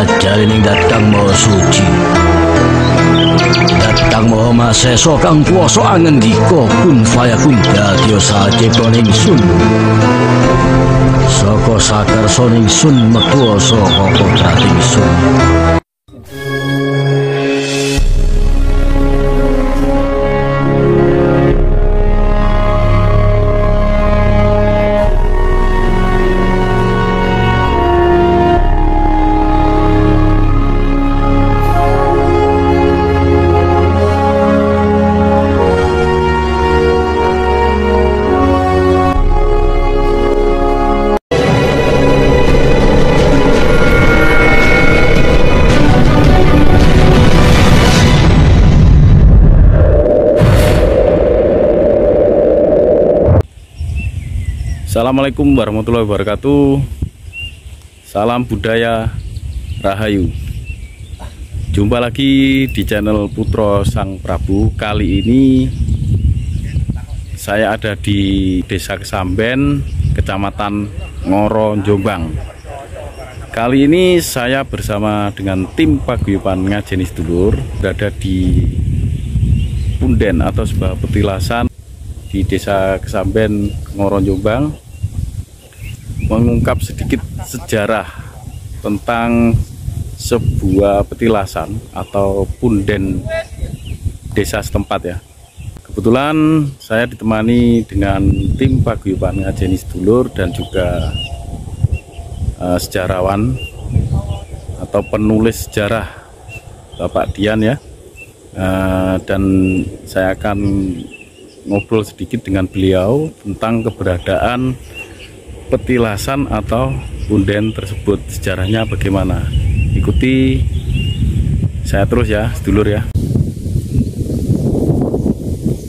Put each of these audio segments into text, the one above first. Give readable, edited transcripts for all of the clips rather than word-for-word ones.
Sajalining datang maha suci, datang maha maseso kang kuwasa angendika kun fayakun dadi sajiptaning sun. Saka sakarsaning sun metu saka kodrating sun. Assalamualaikum warahmatullahi wabarakatuh. Salam budaya Rahayu. Jumpa lagi di channel Putra Sang Prabu. Kali ini saya ada di Desa Kesamben, Kecamatan Ngoro, Jombang. Kali ini saya bersama dengan tim paguyuban Ngajeni Sedulur berada di punden atau sebuah petilasan di Desa Kesamben, Ngoro, Jombang, mengungkap sedikit sejarah tentang sebuah petilasan atau punden desa setempat ya. Kebetulan saya ditemani dengan tim paguyuban Ngajeni Sedulur dan juga sejarawan atau penulis sejarah Bapak Dian ya. Dan saya akan ngobrol sedikit dengan beliau tentang keberadaan petilasan atau punden tersebut, sejarahnya bagaimana. Ikuti saya terus ya sedulur ya.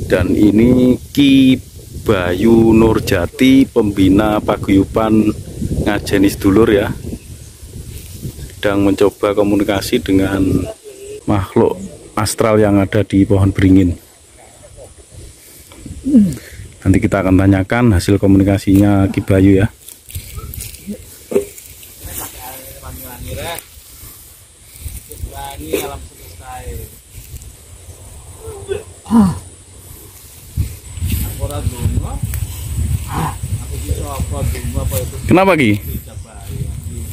Dan ini Ki Bayu Nurjati, pembina paguyuban Ngajeni Sedulur ya, sedang mencoba komunikasi dengan makhluk astral yang ada di pohon beringin. Nanti kita akan tanyakan hasil komunikasinya Ki Bayu ya. Kenapa Ki?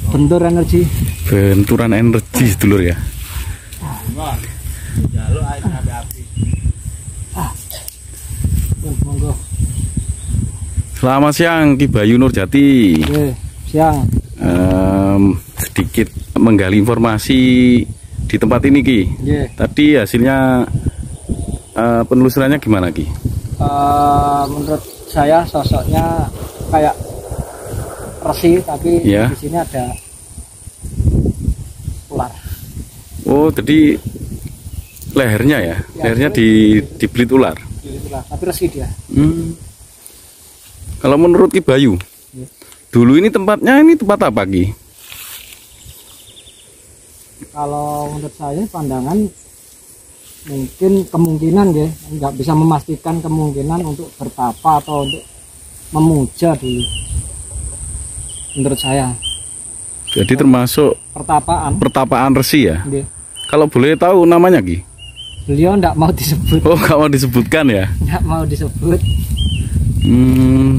Benturan energi. Benturan energi sedulur ya. Selamat siang Ki Bayu Nurjati. Siang. Sedikit menggali informasi di tempat ini Ki. Tadi hasilnya penelusurannya gimana Ki? Menurut saya sosoknya kayak resi, tapi ya, di sini ada ular. Oh, jadi lehernya ya, lehernya dibelit ular. Tapi resi dia. Kalau menurut Ki Bayu, dulu ini tempatnya tempat apa Ki? Kalau menurut saya pandangan mungkin kemungkinan ya, nggak bisa memastikan kemungkinan untuk bertapa atau untuk memuja dulu. Menurut saya. Jadi termasuk pertapaan resi ya? Kalau boleh tahu namanya Ki? Beliau nggak mau disebut. Oh, nggak mau disebutkan ya? Nggak mau disebut.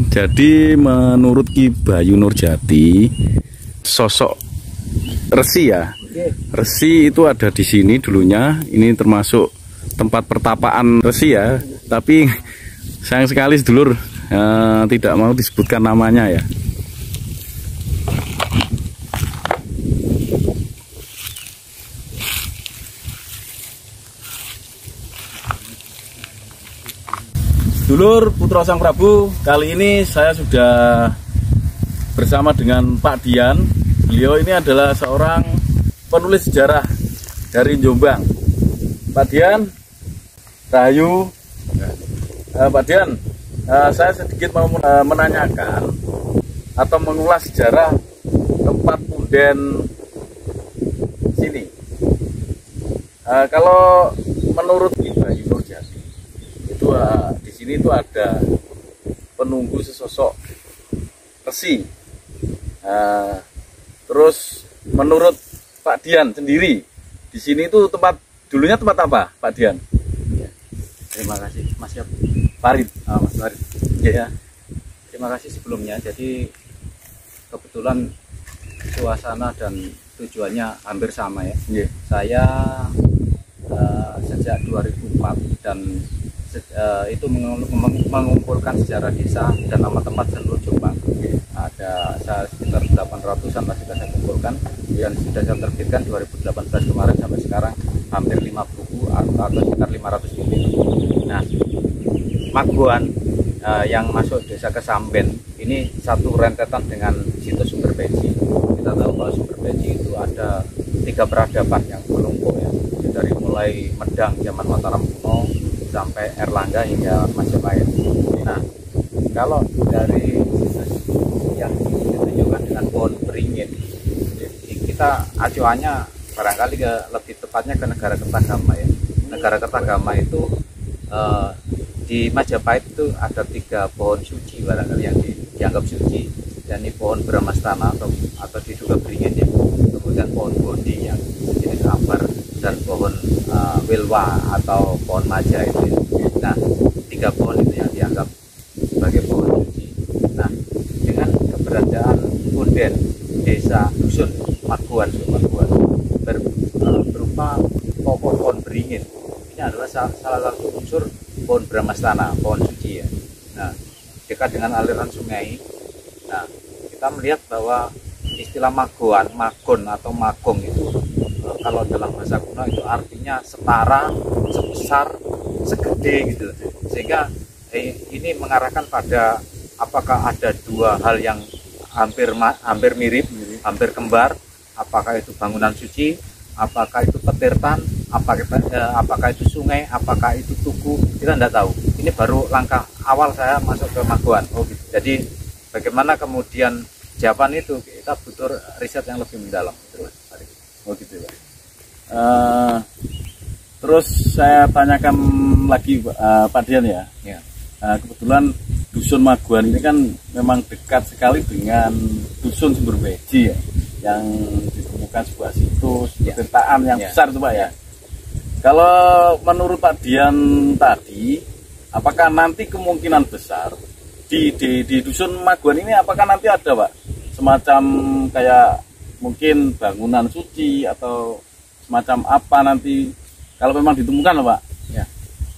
Jadi menurut Ki Bayu Nurjati, sosok resi ya, resi itu ada di sini dulunya. Ini termasuk tempat pertapaan resi ya. Tapi sayang sekali sedulur, tidak mau disebutkan namanya ya. Dulur Putra Sang Prabu, kali ini saya sudah bersama dengan Pak Dian. Beliau ini adalah seorang penulis sejarah dari Jombang. Pak Dian, Rahayu. Pak Dian, saya sedikit mau menanyakan atau mengulas sejarah tempat punden sini. Kalau menurut Ki Bayu Nurjati, itu di sini itu ada penunggu sesosok resi. Terus menurut Pak Dian sendiri. Di sini itu dulunya tempat apa, Pak Dian? Ya. Terima kasih, Mas Farid. Mas Farid. Ya. Terima kasih sebelumnya. Jadi kebetulan suasana dan tujuannya hampir sama ya. Saya sejak 2004 dan itu mengumpulkan sejarah desa dan nama tempat seluruh Jombang. Ada sekitar 800-an lah sudah saya kumpulkan dan sudah saya terbitkan 2018 kemarin sampai sekarang hampir 5 buku atau sekitar 500 unit. Nah, Maguan yang masuk desa Kesamben ini satu rentetan dengan situs Sumber Beji. Kita tahu bahwa Sumber Beji itu ada 3 peradaban yang menumpuk ya, dari mulai Medang zaman Mataram kuno sampai Erlangga hingga Majapahit. Nah, kalau dari situs yang ditunjukkan dengan pohon beringin, kita acuannya barangkali lebih tepatnya ke Negara Kertagama ya. Negara Kertagama itu di Majapahit itu ada 3 pohon suci barangkali yang dianggap suci, yakni pohon Bramastana atau diduga beringin ya, kemudian pohon Bondi yang jenis ambar dan pohon Wilwa atau pohon Maja itu ya. Nah, 3 pohon itu yang dianggap sebagai pohon suci. Nah, dengan keberadaan punden desa dusun Maguan berupa pohon beringin, ini adalah salah satu unsur pohon Bramastana, pohon suci ya. Nah, dekat dengan aliran sungai. Nah, kita melihat bahwa istilah magon atau magong itu kalau dalam bahasa kuno itu artinya setara, sebesar, segede gitu. Sehingga ini mengarahkan pada apakah ada 2 hal yang hampir mirip, hampir kembar, apakah itu bangunan suci, apakah itu petirtan, apakah itu sungai, apakah itu tugu, kita tidak tahu. Ini baru langkah awal saya masuk ke Maguan. Oh gitu. Jadi bagaimana kemudian jawaban itu, kita butuh riset yang lebih mendalam. Oh gitu ya. Terus saya tanyakan lagi Pak Dian ya. Kebetulan dusun Maguan ini kan memang dekat sekali dengan dusun Sumber Beji ya, yang ditemukan sebuah situs petirtaan yang besar itu Pak ya. Kalau menurut Pak Dian tadi, apakah nanti kemungkinan besar di dusun Maguan ini apakah nanti ada Pak semacam kayak mungkin bangunan suci atau semacam apa nanti kalau memang ditemukan loh Pak? Ya,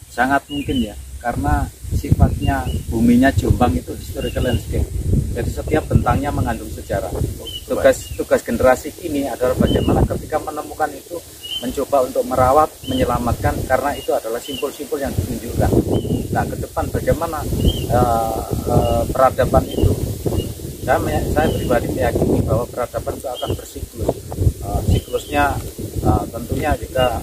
sangat mungkin ya, karena sifatnya buminya Jombang itu historical landscape. Jadi setiap bentangnya mengandung sejarah. Tugas generasi ini adalah bagaimana ketika menemukan itu mencoba untuk merawat, menyelamatkan, karena itu adalah simpul-simpul yang ditunjukkan. Nah, ke depan bagaimana peradaban itu? Saya pribadi meyakini bahwa peradaban itu akan bersiklus. Siklusnya tentunya juga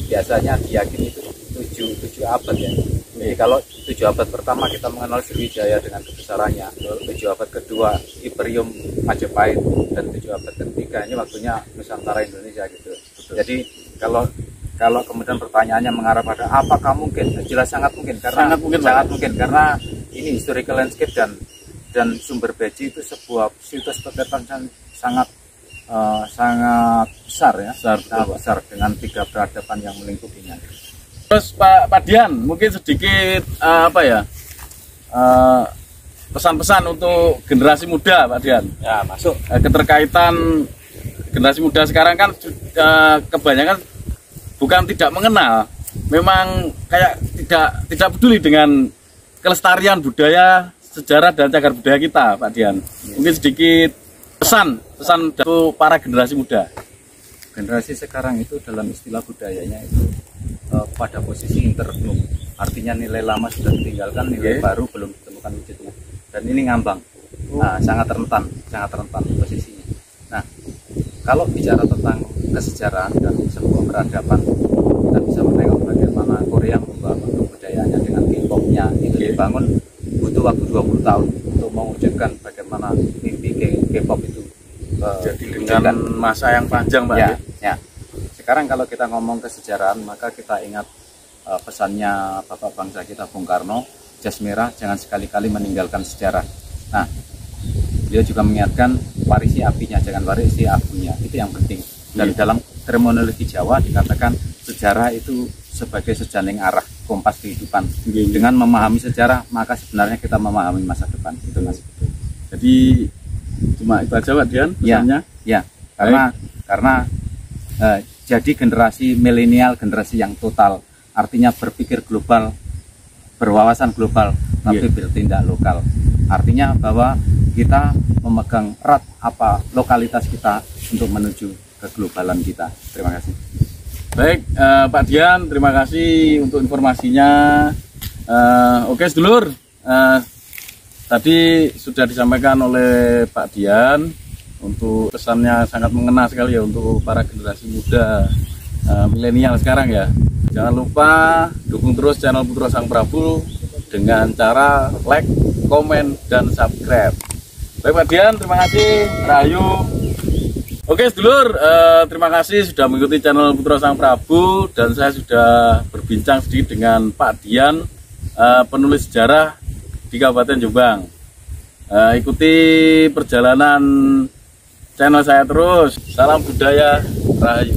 biasanya diyakini itu 7 abad ya. Jadi kalau 7 abad pertama kita mengenal Sriwijaya dengan kebesarannya, 7 abad kedua Imperium Majapahit, dan 7 abad ketiga ini waktunya Nusantara Indonesia gitu. Jadi kalau kemudian pertanyaannya mengarah pada apakah mungkin, jelas sangat mungkin karena sangat mungkin karena ini historical landscape dan Sumber Beji itu sebuah situs petirtaan sangat besar ya, sangat besar dengan 3 peradaban yang melingkupinya. Terus Pak Dian mungkin sedikit pesan-pesan untuk generasi muda Pak Dian. Ya, masuk. Keterkaitan generasi muda sekarang kan kebanyakan bukan tidak mengenal, memang kayak tidak peduli dengan kelestarian budaya, sejarah dan cagar budaya kita Pak Dian. Mungkin sedikit pesan untuk para generasi muda. Generasi sekarang itu dalam istilah budayanya itu pada posisi interglum, artinya nilai lama sudah ditinggalkan, nilai baru belum ditemukan wujudnya, dan ini ngambang. Nah, sangat rentan posisinya. Nah, kalau bicara tentang kesejarahan dan sebuah peradaban, kita bisa menengok bagaimana Korea membangun kebudayaannya dengan K-popnya itu dibangun butuh waktu 20 tahun untuk mewujudkan bagaimana mimpi K-pop itu jadi dengan masa yang panjang Pak ya. Sekarang kalau kita ngomong kesejarahan, maka kita ingat pesannya Bapak Bangsa kita Bung Karno, jas merah jangan sekali-kali meninggalkan sejarah. Nah, beliau juga mengingatkan warisi apinya, jangan warisi abunya. Itu yang penting. Dan dalam terminologi Jawa dikatakan sejarah itu sebagai sejaring arah kompas kehidupan. Dengan memahami sejarah maka sebenarnya kita memahami masa depan. Itu Mas. Jadi cuma itu aja Pak Dian pesannya? Ya, karena jadi generasi milenial, generasi yang total, artinya berpikir global, berwawasan global, tapi bertindak lokal. Artinya bahwa kita memegang erat apa lokalitas kita untuk menuju keglobalan kita. Terima kasih. Baik, Pak Dian, terima kasih untuk informasinya. Oke, sedulur, tadi sudah disampaikan oleh Pak Dian untuk pesannya sangat mengena sekali ya untuk para generasi muda milenial sekarang ya. Jangan lupa dukung terus channel Putra Sang Prabu dengan cara like, komen, dan subscribe. Baik Pak Dian, terima kasih. Rahayu. Oke sedulur, terima kasih sudah mengikuti channel Putra Sang Prabu, dan saya sudah berbincang sedikit dengan Pak Dian, penulis sejarah di Kabupaten Jombang. Ikuti perjalanan channel saya terus. Salam budaya, Rahayu.